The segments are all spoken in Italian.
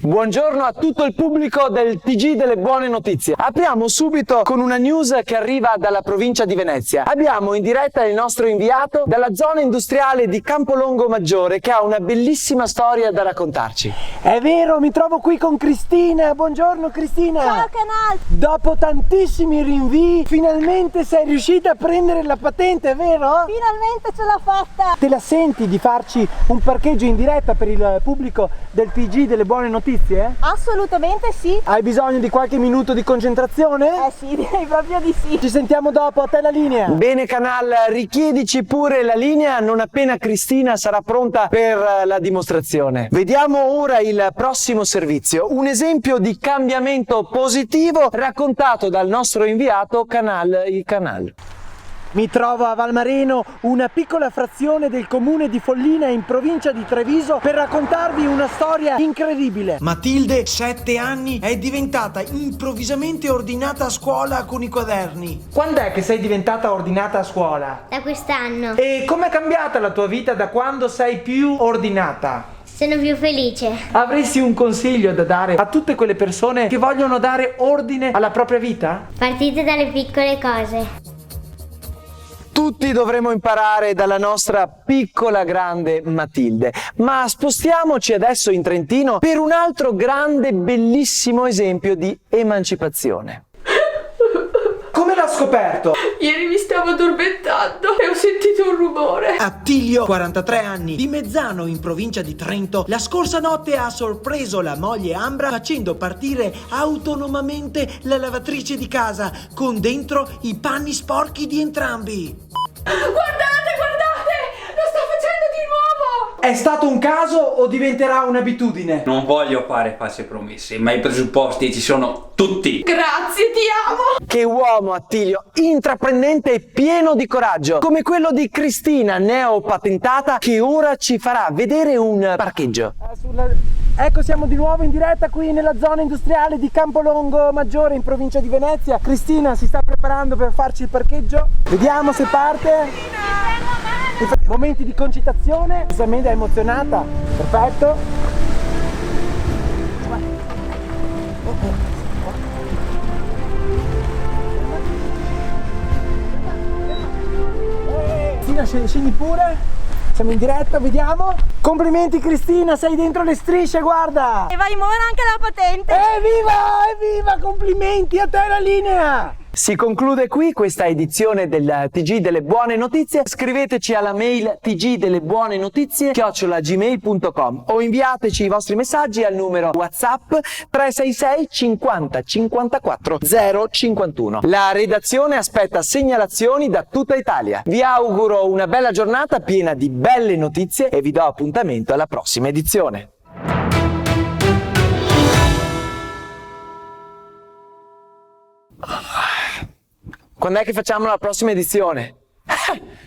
Buongiorno a tutto il pubblico del TG delle buone notizie. Apriamo subito con una news che arriva dalla provincia di Venezia. Abbiamo in diretta il nostro inviato dalla zona industriale di Campolongo Maggiore che ha una bellissima storia da raccontarci. È vero, mi trovo qui con Cristina. Buongiorno Cristina. Ciao canale. Dopo tantissimi rinvii, finalmente sei riuscita a prendere la patente, vero? Finalmente ce l'ho fatta. Te la senti di farci un parcheggio in diretta per il pubblico del TG delle buone notizie? Assolutamente sì. Hai bisogno di qualche minuto di concentrazione? Eh sì, direi proprio di sì. Ci sentiamo dopo, a te la linea. Bene Canal, richiedici pure la linea non appena Cristina sarà pronta per la dimostrazione. Vediamo ora il prossimo servizio, un esempio di cambiamento positivo raccontato dal nostro inviato il Canal. Mi trovo a Valmareno, una piccola frazione del comune di Follina in provincia di Treviso, per raccontarvi una storia incredibile. Matilde, 7 anni, è diventata improvvisamente ordinata a scuola con i quaderni. Quando è che sei diventata ordinata a scuola? Da quest'anno. E com'è cambiata la tua vita da quando sei più ordinata? Sono più felice. Avresti un consiglio da dare a tutte quelle persone che vogliono dare ordine alla propria vita? Partite dalle piccole cose. Tutti dovremo imparare dalla nostra piccola grande Matilde, ma spostiamoci adesso in Trentino per un altro grande bellissimo esempio di emancipazione. Come l'ha scoperto? Ieri mi stavo addormentando e ho sentito un rumore. Attilio, 43 anni, di Mezzano in provincia di Trento, la scorsa notte ha sorpreso la moglie Ambra facendo partire autonomamente la lavatrice di casa con dentro i panni sporchi di entrambi. Guardate, lo sto facendo di nuovo! È stato un caso o diventerà un'abitudine? Non voglio fare false promesse, ma i presupposti ci sono tutti. Grazie, ti amo! Che uomo Attilio, intraprendente e pieno di coraggio, come quello di Cristina, neopatentata, che ora ci farà vedere un parcheggio. Ecco, siamo di nuovo in diretta qui nella zona industriale di Campolongo Maggiore in provincia di Venezia. Cristina si sta preparando per farci il parcheggio. Vediamo se parte. Momenti di concitazione. Giustamente è emozionata. Perfetto. Cristina, scendi pure. Siamo in diretta, vediamo. Complimenti Cristina, sei dentro le strisce, guarda. E vai in ora anche la patente. Evviva, complimenti, a te la linea. Si conclude qui questa edizione del TG delle buone notizie. Scriveteci alla mail tgdellebuonenotizie@gmail.com o inviateci i vostri messaggi al numero WhatsApp 366 50 54 051. La redazione aspetta segnalazioni da tutta Italia. Vi auguro una bella giornata piena di belle notizie e vi do appuntamento alla prossima edizione. Quando è che facciamo la prossima edizione?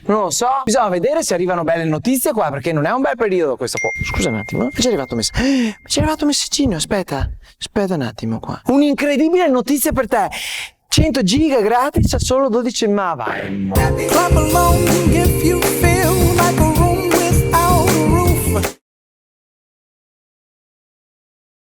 Non lo so, bisogna vedere se arrivano belle notizie qua, perché non è un bel periodo questo qua. Scusa un attimo, mi è arrivato un messaggino, aspetta un attimo qua. Un'incredibile notizia per te. 100 giga gratis a solo 12 ma vai.